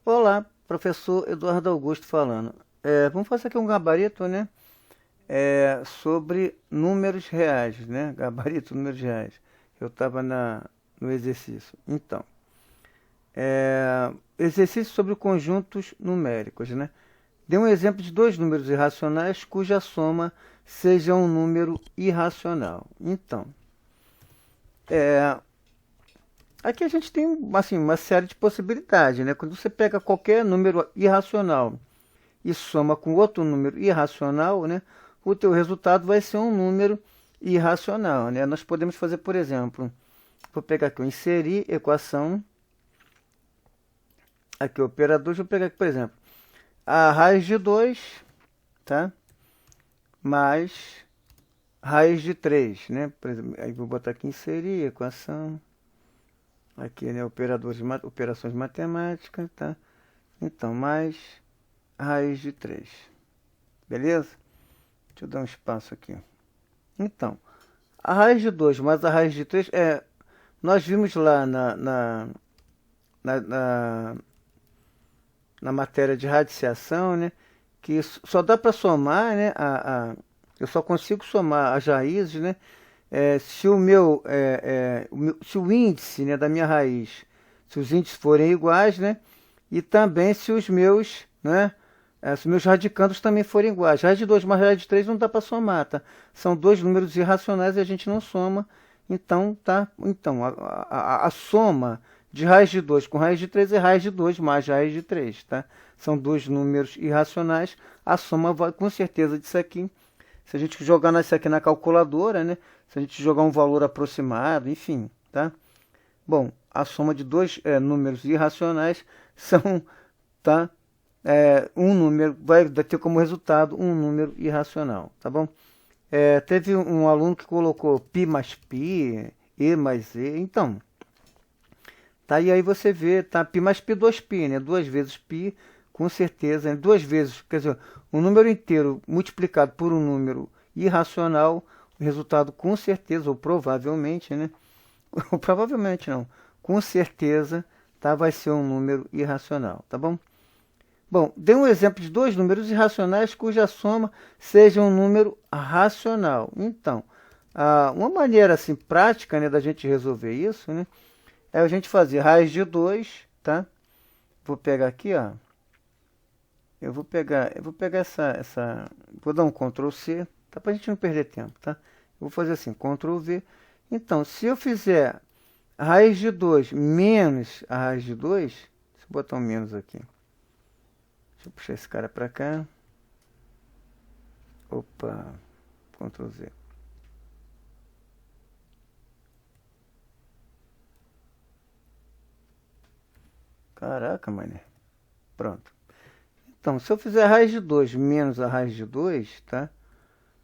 Olá, professor Eduardo Augusto falando. Vamos fazer aqui um gabarito, né? Sobre números reais, né? Gabarito, números reais. Eu estava no exercício. Então, exercício sobre conjuntos numéricos, né? Dê um exemplo de dois números irracionais cuja soma seja um número irracional. Então, é, aqui a gente tem assim, uma série de possibilidades, né? Quando você pega qualquer número irracional e soma com outro número irracional, né, o teu resultado vai ser um número irracional, né? Nós podemos fazer, por exemplo, vou pegar aqui, inserir equação, aqui operadores, vou pegar aqui, por exemplo, a raiz de 2, tá? Mais raiz de 3, né? Por exemplo, aí vou botar aqui inserir equação, aqui, né, operadores, operações matemáticas, tá? Então, mais raiz de 3. Beleza? Deixa eu dar um espaço aqui. Então, a raiz de 2 mais a raiz de 3 nós vimos lá na, na, na matéria de radiciação, né? Que só dá para somar, né? Eu só consigo somar as raízes, né? Se se o índice, né, da minha raiz, se os índices forem iguais, né? E também se os meus, né? Se meus radicandos também forem iguais. Raiz de 2 mais raiz de 3 não dá para somar, tá? São dois números irracionais e a gente não soma. Então, tá? Então, a soma de raiz de 2 com raiz de 3 é raiz de 2 mais raiz de 3, tá? São dois números irracionais. A soma vai com certeza disso aqui. Se a gente jogar isso aqui na calculadora, né? Se a gente jogar um valor aproximado, enfim, tá? Bom, a soma de dois números irracionais são, tá? Um número, vai ter como resultado um número irracional, tá bom? Teve um aluno que colocou π mais π, e mais e, então, tá? E aí você vê, tá? Π mais π, 2π, né? Duas vezes π, com certeza, né? Duas vezes, quer dizer, um número inteiro multiplicado por um número irracional, o resultado com certeza, ou provavelmente, né? Ou provavelmente não, com certeza, tá? Vai ser um número irracional, tá bom? Bom, dê um exemplo de dois números irracionais cuja soma seja um número racional. Então, uma maneira assim prática, né, da gente resolver isso, né, é a gente fazer raiz de 2, tá? Vou pegar aqui, ó. Eu vou pegar vou dar um Ctrl C, tá, pra gente não perder tempo, tá? Eu vou fazer assim, Ctrl V. Então, se eu fizer raiz de 2 menos a raiz de 2, deixa eu botar um menos aqui. Deixa eu puxar esse cara para cá. Opa, Ctrl Z. Caraca, mané. Pronto. Então, se eu fizer a raiz de 2 menos a raiz de 2, tá?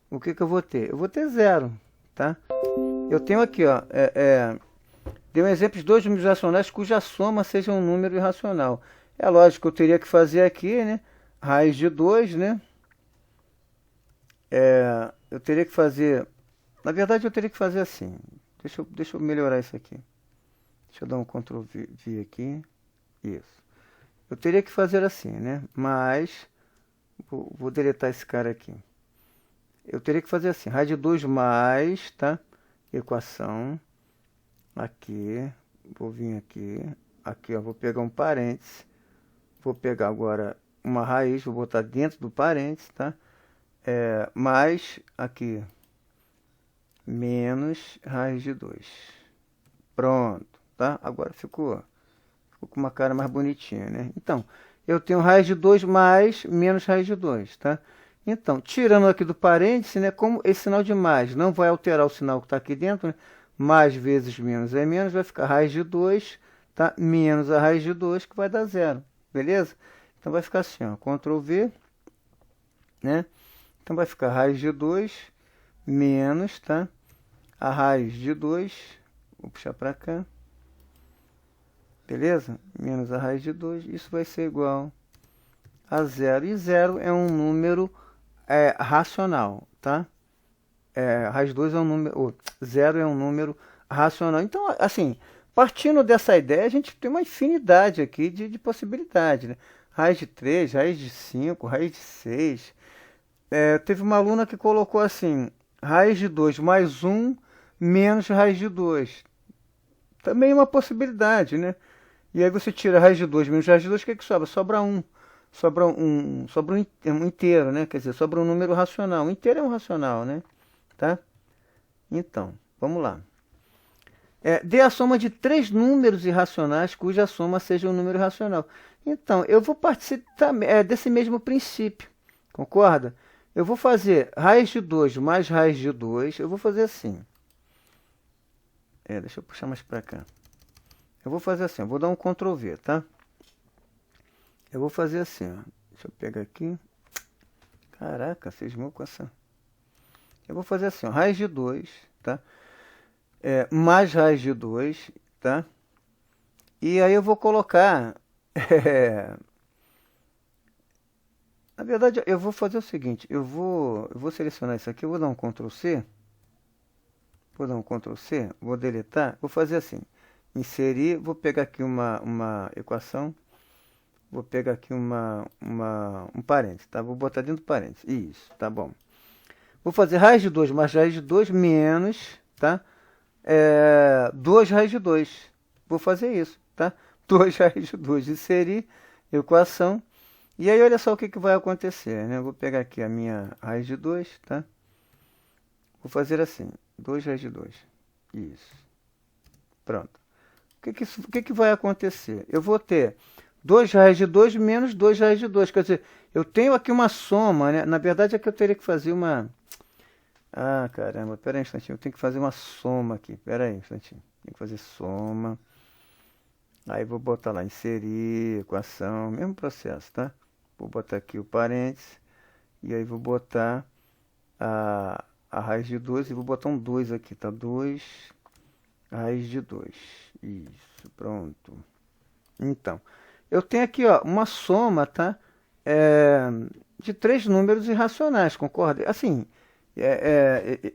O que eu vou ter? Eu vou ter zero, tá? Eu tenho aqui, ó, dei um exemplo de dois números racionais cuja soma seja um número irracional. É lógico que eu teria que fazer aqui, né? Raiz de 2, né? Eu teria que fazer... Na verdade, eu teria que fazer assim. Deixa eu melhorar isso aqui. Deixa eu dar um Ctrl V aqui. Isso. Eu teria que fazer assim, né? Mas... Vou deletar esse cara aqui. Eu teria que fazer assim. Raiz de 2 mais, tá? Equação. Aqui. Vou vir aqui. Aqui, ó. Vou pegar um parênteses. Vou pegar agora uma raiz, vou botar dentro do parênteses, tá? Mais aqui, menos raiz de 2. Pronto, tá? Agora ficou com uma cara mais bonitinha, né? Então, eu tenho raiz de 2 mais menos raiz de 2, tá? Então, tirando aqui do parênteses, né? Como esse sinal de mais não vai alterar o sinal que está aqui dentro, né? Mais vezes menos é menos, vai ficar raiz de 2, tá? Menos a raiz de 2, que vai dar zero. Beleza? Então vai ficar assim, ó, Ctrl V, né? Então vai ficar raiz de 2 menos, tá? A raiz de 2, vou puxar para cá. Beleza? Menos a raiz de 2, isso vai ser igual a zero. E zero é um número racional, tá? Raiz de 2 é um número, zero é um número racional. Então, assim, partindo dessa ideia, a gente tem uma infinidade aqui de possibilidades, né? Raiz de 3, raiz de 5, raiz de 6. Teve uma aluna que colocou assim, raiz de 2 mais 1 menos raiz de 2. Também é uma possibilidade, né? E aí você tira raiz de 2 menos raiz de 2, o que que sobra? Sobra 1. Sobra um inteiro, né? Quer dizer, sobra um número racional. O inteiro é um racional, né? Tá? Então, vamos lá. Dê a soma de 3 números irracionais cuja soma seja um número racional. Então, eu vou participar desse mesmo princípio. Concorda? Eu vou fazer raiz de 2 mais raiz de 2. Eu vou fazer assim. Deixa eu puxar mais para cá. Eu vou fazer assim. Eu vou dar um Ctrl V, tá? Eu vou fazer assim, ó. Deixa eu pegar aqui. Caraca, cismou com essa. Eu vou fazer assim, ó. Raiz de 2, tá? Mais raiz de 2, tá? E aí eu vou colocar... Na verdade, eu vou fazer o seguinte. Eu vou selecionar isso aqui. Eu vou dar um Ctrl C. Vou dar um Ctrl C. Vou deletar. Vou fazer assim. Inserir. Vou pegar aqui uma equação. Vou pegar aqui um parênteses, tá? Vou botar dentro do parênteses. Isso, tá bom. Vou fazer raiz de 2 mais raiz de 2 menos, tá? 2 raiz de 2. Vou fazer isso, tá? 2 raiz de 2. Inserir equação. E aí, olha só o que vai acontecer, né? Eu vou pegar aqui a minha raiz de 2, tá? Vou fazer assim. 2 raiz de 2. Isso. Pronto. O que vai acontecer? Eu vou ter 2 raiz de 2 menos 2 raiz de 2. Quer dizer, eu tenho aqui uma soma, né? Na verdade, é que eu teria que fazer uma... Ah, caramba. Pera aí um instantinho. Eu tenho que fazer uma soma aqui. Pera aí um instantinho. Tem que fazer soma. Aí vou botar lá, inserir, equação. Mesmo processo, tá? Vou botar aqui o parênteses. E aí vou botar a raiz de 2. E vou botar um 2 aqui, tá? 2 raiz de 2. Isso, pronto. Então... Eu tenho aqui, ó, uma soma, tá? De 3 números irracionais, concorda? Assim,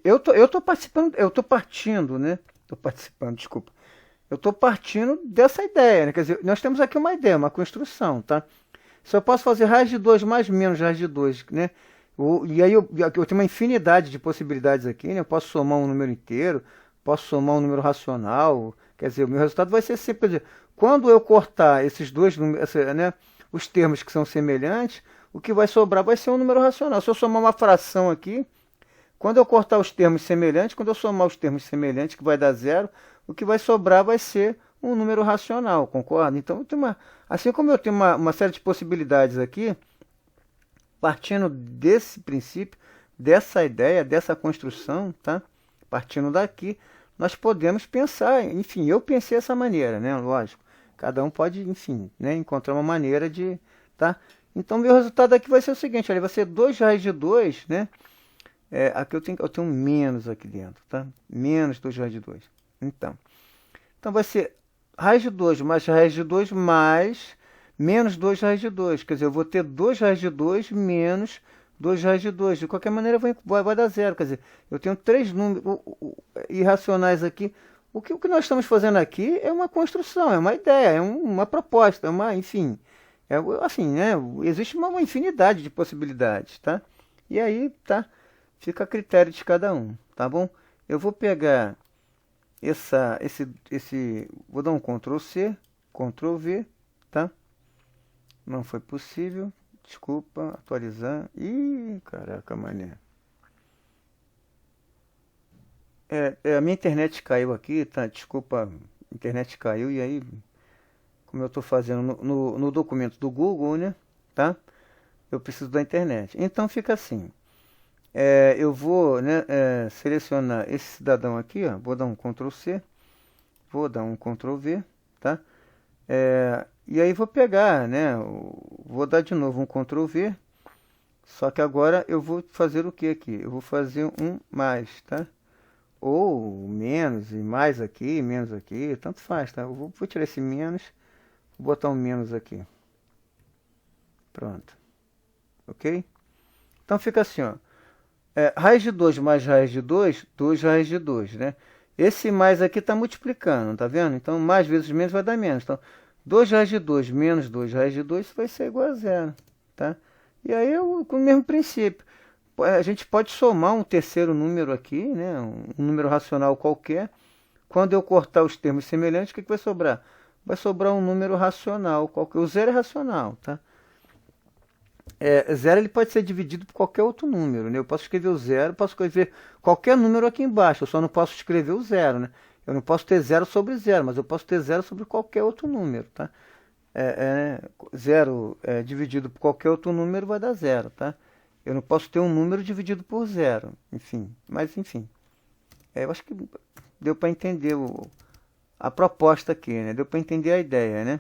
eu tô participando, eu tô partindo, né? Tô participando, desculpa. Eu tô partindo dessa ideia, né? Quer dizer, nós temos aqui uma ideia, uma construção, tá? Se eu posso fazer raiz de 2 mais menos raiz de 2, né? E aí eu tenho uma infinidade de possibilidades aqui, né? Eu posso somar um número inteiro, posso somar um número racional, quer dizer, o meu resultado vai ser sempre, quer dizer, quando eu cortar esses dois números, né, os termos que são semelhantes, o que vai sobrar vai ser um número racional. Se eu somar uma fração aqui, quando eu cortar os termos semelhantes, quando eu somar os termos semelhantes, que vai dar zero, o que vai sobrar vai ser um número racional, concorda? Então, assim como eu tenho uma série de possibilidades aqui, partindo desse princípio, dessa ideia, dessa construção, tá? Partindo daqui, nós podemos pensar, enfim, eu pensei dessa maneira, né? Lógico. Cada um pode, enfim, né, encontrar uma maneira de, tá? Então, meu resultado aqui vai ser o seguinte, olha, vai ser 2 raiz de 2, né? Aqui eu tenho um menos aqui dentro, tá? Menos 2 raiz de 2. Então vai ser raiz de 2 mais raiz de 2 mais menos 2 raiz de 2. Quer dizer, eu vou ter 2 raiz de 2 menos 2 raiz de 2. De qualquer maneira, vai dar zero. Quer dizer, eu tenho 3 números irracionais aqui. O que nós estamos fazendo aqui é uma construção, é uma ideia, é uma proposta, enfim, assim, né? Existe uma infinidade de possibilidades, tá? E aí, tá? Fica a critério de cada um, tá bom? Eu vou pegar vou dar um Ctrl C, Ctrl V, tá? Não foi possível, desculpa, atualizar. Ih, caraca, mané. A minha internet caiu aqui, tá? Desculpa, a internet caiu e aí, como eu estou fazendo no documento do Google, né? Tá? Eu preciso da internet. Então fica assim. Eu vou, né, selecionar esse cidadão aqui, ó. Vou dar um Ctrl C, vou dar um Ctrl V, tá? E aí vou pegar, né? Vou dar de novo um Ctrl V. Só que agora eu vou fazer o que aqui? Eu vou fazer um mais, tá? Ou menos e mais aqui, menos aqui, tanto faz, tá? Eu vou tirar esse menos, vou botar um menos aqui. Pronto. Ok? Então fica assim, ó. Raiz de 2 mais raiz de 2, 2 raiz de 2, né? Esse mais aqui está multiplicando, tá vendo? Então, mais vezes menos vai dar menos. Então, 2 raiz de 2 menos 2 raiz de 2 vai ser igual a zero, tá? E aí, com o mesmo princípio. A gente pode somar um terceiro número aqui, né? Um número racional qualquer. Quando eu cortar os termos semelhantes, o que vai sobrar? Vai sobrar um número racional qualquer. O zero é racional, tá? Zero ele pode ser dividido por qualquer outro número, né? Eu posso escrever o zero, posso escrever qualquer número aqui embaixo, eu só não posso escrever o zero, né? Eu não posso ter zero sobre zero, mas eu posso ter zero sobre qualquer outro número, tá? Zero dividido por qualquer outro número vai dar zero, tá? Eu não posso ter um número dividido por zero, enfim, mas enfim. Eu acho que deu para entender a proposta aqui, né? Deu para entender a ideia, né?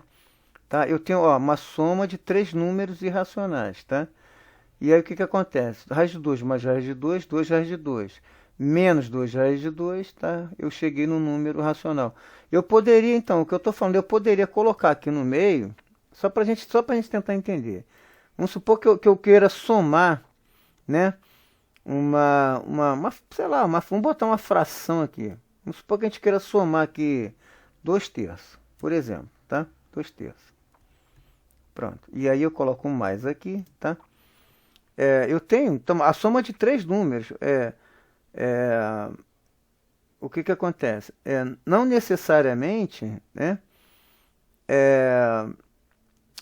Tá? Eu tenho uma soma de 3 números irracionais, tá? E aí o que acontece? Raiz de 2 mais raiz de 2, 2 raiz de 2. Menos 2 raiz de 2, tá? Eu cheguei no número racional. Eu poderia, então, o que eu estou falando, eu poderia colocar aqui no meio, só para gente tentar entender. Vamos supor que eu queira somar, né? Sei lá, vamos botar uma fração aqui. Vamos supor que a gente queira somar aqui 2 terços, por exemplo, tá? 2 terços. Pronto. E aí eu coloco um mais aqui, tá? Eu tenho, então, a soma de 3 números. O que acontece? Não necessariamente, né?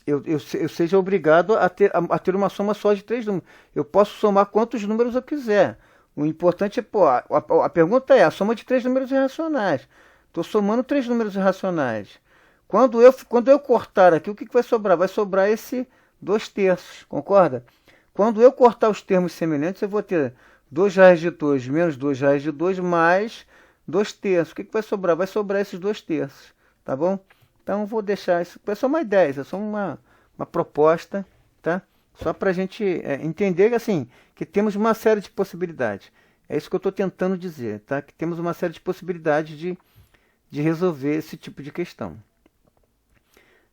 Eu seja obrigado a ter uma soma só de 3 números. Eu posso somar quantos números eu quiser. O importante é, pô, a pergunta é a soma de 3 números irracionais. Estou somando 3 números irracionais. Quando eu cortar aqui, o que vai sobrar? Vai sobrar esse 2 terços, concorda? Quando eu cortar os termos semelhantes, eu vou ter 2 raiz de 2 menos 2 raiz de 2 mais 2 terços. O que vai sobrar? Vai sobrar esses 2 terços, tá bom? Então, vou deixar isso. É só uma ideia, é só uma proposta, tá? Só para a gente entender assim, que temos uma série de possibilidades. É isso que eu estou tentando dizer, tá? Que temos uma série de possibilidades de resolver esse tipo de questão.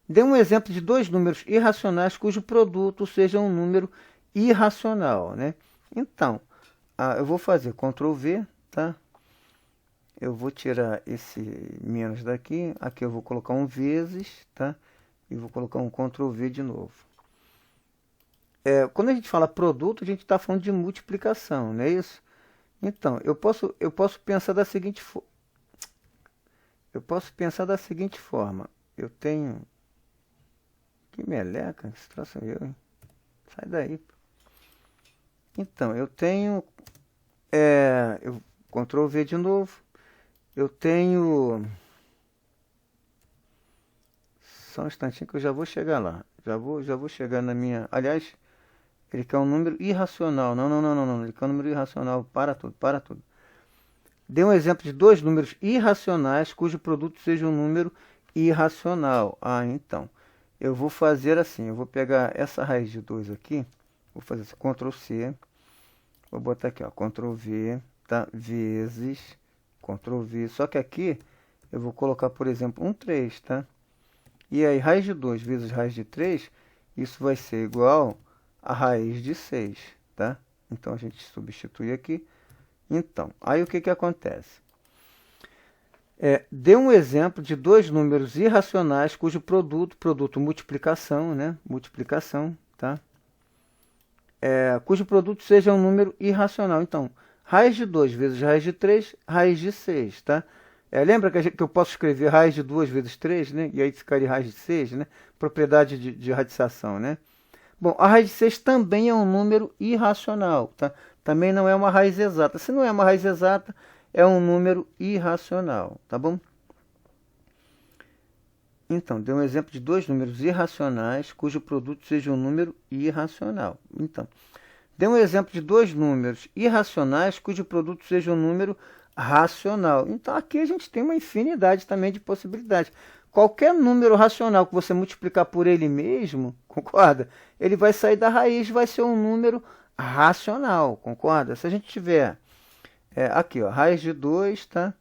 Dê um exemplo de 2 números irracionais cujo produto seja um número irracional, né? Então, eu vou fazer Ctrl V, tá? Eu vou tirar esse menos daqui. Aqui eu vou colocar um vezes, tá? E vou colocar um Ctrl V de novo. Quando a gente fala produto, a gente está falando de multiplicação, não é isso? Então, eu posso pensar da seguinte forma. Eu tenho... Que meleca, esse troço é eu, hein? Sai daí. Então, eu tenho... Ctrl V de novo. Eu tenho... Só um instantinho que eu já vou chegar lá. Já vou chegar na minha... Aliás, ele quer um número irracional. Não. Ele quer um número irracional. Para tudo. Dê um exemplo de 2 números irracionais cujo produto seja um número irracional. Então... Eu vou fazer assim, eu vou pegar essa raiz de 2 aqui, vou fazer assim, Ctrl C, vou botar aqui, ó, Ctrl V, tá? Vezes, Ctrl V, só que aqui eu vou colocar, por exemplo, um 3, tá? E aí, raiz de 2 vezes raiz de 3, isso vai ser igual a raiz de 6, tá? Então, a gente substitui aqui. Então, aí o que acontece? Dê um exemplo de 2 números irracionais cujo produto multiplicação, né? Multiplicação, tá? Cujo produto seja um número irracional. Então, raiz de 2 vezes raiz de 3, raiz de 6, tá? Lembra que eu posso escrever raiz de 2 vezes 3, né? E aí ficaria raiz de 6, né? Propriedade de radiciação, né? Bom, a raiz de 6 também é um número irracional, tá? Também não é uma raiz exata. Se não é uma raiz exata, é um número irracional, tá bom? Então, dê um exemplo de 2 números irracionais cujo produto seja um número irracional. Então, dê um exemplo de 2 números irracionais cujo produto seja um número racional. Então, aqui a gente tem uma infinidade também de possibilidades. Qualquer número racional que você multiplicar por ele mesmo, concorda? Ele vai sair da raiz, vai ser um número racional, concorda? Se a gente tiver... aqui, ó, raiz de 2, tá?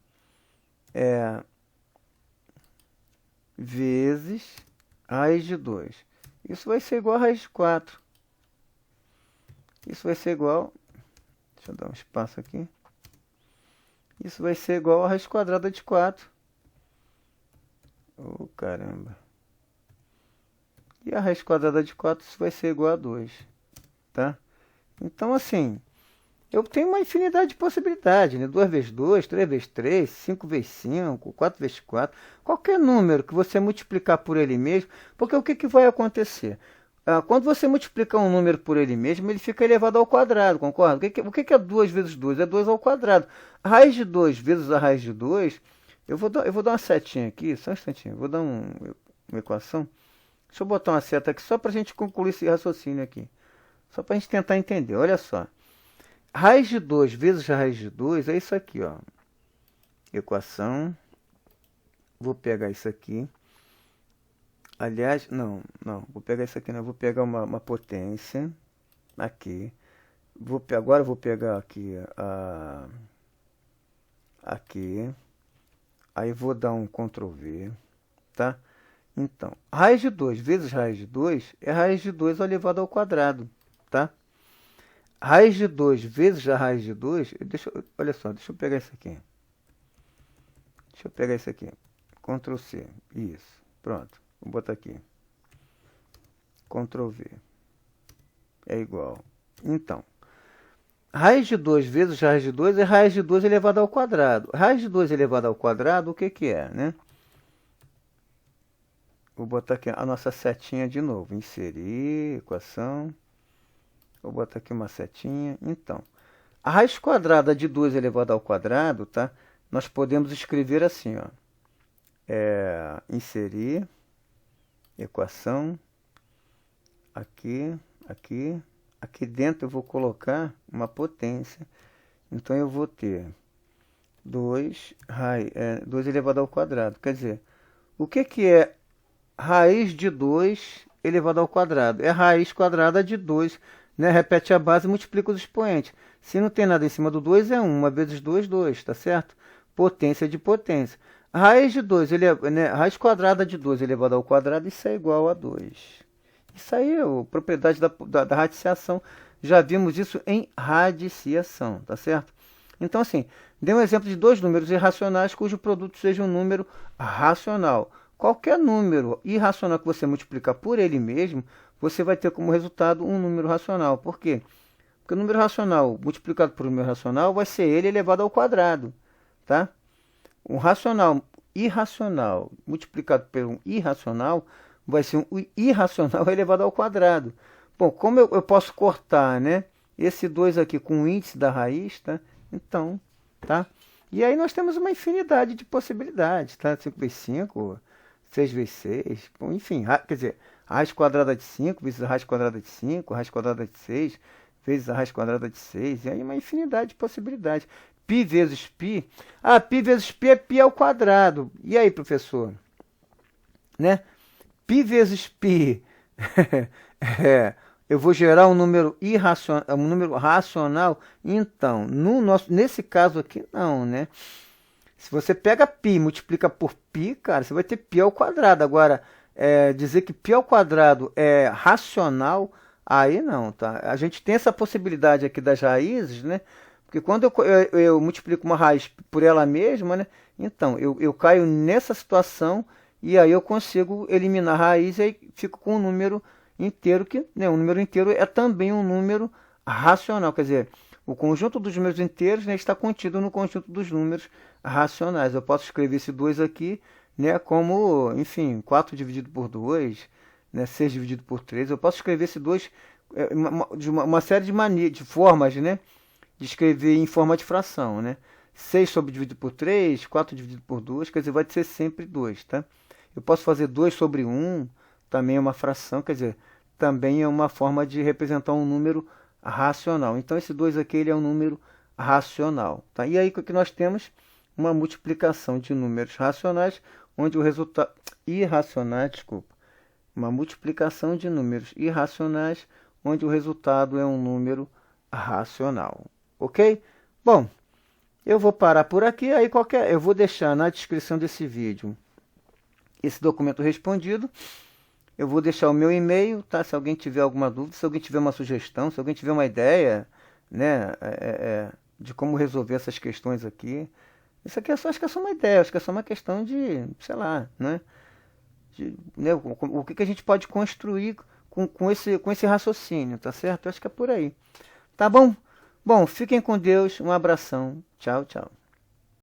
Vezes raiz de 2. Isso vai ser igual a raiz de 4. Isso vai ser igual... Deixa eu dar um espaço aqui. Isso vai ser igual a raiz quadrada de 4. Oh, caramba. E a raiz quadrada de 4 isso vai ser igual a 2. Tá? Então, assim, eu tenho uma infinidade de possibilidades, né? 2 vezes 2, 3 vezes 3, 5 vezes 5, 4 vezes 4. Qualquer número que você multiplicar por ele mesmo, porque o que, que vai acontecer? Quando você multiplica um número por ele mesmo, ele fica elevado ao quadrado, concorda? O que é 2 vezes 2? É 2 ao quadrado. A raiz de 2 vezes a raiz de 2, eu vou dar uma setinha aqui, só um instantinho, vou dar uma equação. Deixa eu botar uma seta aqui só para a gente concluir esse raciocínio aqui. Só para a gente tentar entender, olha só. Raiz de 2 vezes a raiz de 2 é isso aqui, ó. Equação. Vou pegar isso aqui. Aliás, não. Vou pegar isso aqui, não. Vou pegar uma potência. Aqui. Agora eu vou pegar aqui. Aqui. Aí vou dar um Ctrl V. Tá? Então, raiz de 2 vezes raiz de 2 é raiz de 2 elevado ao quadrado. Tá? Raiz de 2 vezes a raiz de 2, olha só, deixa eu pegar isso aqui. Deixa eu pegar isso aqui. Ctrl C, isso, pronto. Vou botar aqui. Ctrl V. É igual. Então, raiz de 2 vezes raiz de 2 é raiz de 2 elevado ao quadrado. Raiz de 2 elevado ao quadrado, o que que é, né? Vou botar aqui a nossa setinha de novo. Inserir, equação. Vou botar aqui uma setinha. Então, a raiz quadrada de 2 elevado ao quadrado, tá? Nós podemos escrever assim, ó. Inserir, equação. Aqui. Aqui dentro eu vou colocar uma potência. Então, eu vou ter 2 elevado ao quadrado. Quer dizer, o que que é raiz de 2 elevado ao quadrado? É raiz quadrada de 2. Né? Repete a base e multiplica os expoentes. Se não tem nada em cima do 2, é 1. 1 vezes 2, 2, tá certo? Potência de potência. Raiz de 2, raiz quadrada de 2 elevado ao quadrado, isso é igual a 2. Isso aí é a propriedade da radiciação. Já vimos isso em radiciação, tá certo? Então, assim, dê um exemplo de dois números irracionais cujo produto seja um número racional. Qualquer número irracional que você multiplicar por ele mesmo, você vai ter como resultado um número racional. Por quê? Porque o número racional multiplicado por um número racional vai ser ele elevado ao quadrado. Tá? Um racional irracional multiplicado por um irracional vai ser um irracional elevado ao quadrado. Bom, como eu posso cortar, né, esse 2 aqui com o índice da raiz, tá? Então, tá? E aí nós temos uma infinidade de possibilidades, tá? 5 vezes 5, 6 vezes 6, bom, enfim, quer dizer, raiz quadrada de 5 vezes a raiz quadrada de 5, raiz quadrada de 6 vezes a raiz quadrada de 6, e aí uma infinidade de possibilidades. Π vezes π, π vezes π é π ao quadrado. E aí, professor? Né? Π vezes π, eu vou gerar um número irracional, um número racional? Então, nesse caso aqui, não, né? Se você pega π e multiplica por π, cara, você vai ter π ao quadrado. Agora, dizer que π ao quadrado é racional, aí não, tá? A gente tem essa possibilidade aqui das raízes, né? Porque quando eu multiplico uma raiz por ela mesma, né? Então, eu caio nessa situação e aí eu consigo eliminar a raiz e aí fico com um número inteiro, que, né, um número inteiro é também um número racional. Quer dizer, o conjunto dos números inteiros, né, está contido no conjunto dos números racionais. Eu posso escrever esse 2 aqui, né, como, enfim, 4 dividido por 2, né, 6 dividido por 3. Eu posso escrever esse 2 de uma série de formas, né? De escrever em forma de fração, né? 6 dividido por 3, 4 dividido por 2, quer dizer, vai ser sempre 2, tá? Eu posso fazer 2 sobre 1, também é uma fração, quer dizer, também é uma forma de representar um número racional. Então, esse 2 aqui ele é um número racional, tá? E aí, o que nós temos? Uma multiplicação de números racionais, onde o resultado... irracionais, desculpa. Uma multiplicação de números irracionais, onde o resultado é um número racional. Ok? Bom, eu vou parar por aqui, aí eu vou deixar na descrição desse vídeo esse documento respondido. Eu vou deixar o meu e-mail, tá? Se alguém tiver alguma dúvida, se alguém tiver uma sugestão, se alguém tiver uma ideia, né, de como resolver essas questões aqui, Isso aqui acho que é só uma ideia, acho que é só uma questão de, sei lá, né? Né, o que a gente pode construir com esse raciocínio, tá certo? Eu acho que é por aí. Tá bom? Bom, fiquem com Deus, um abração. Tchau, tchau.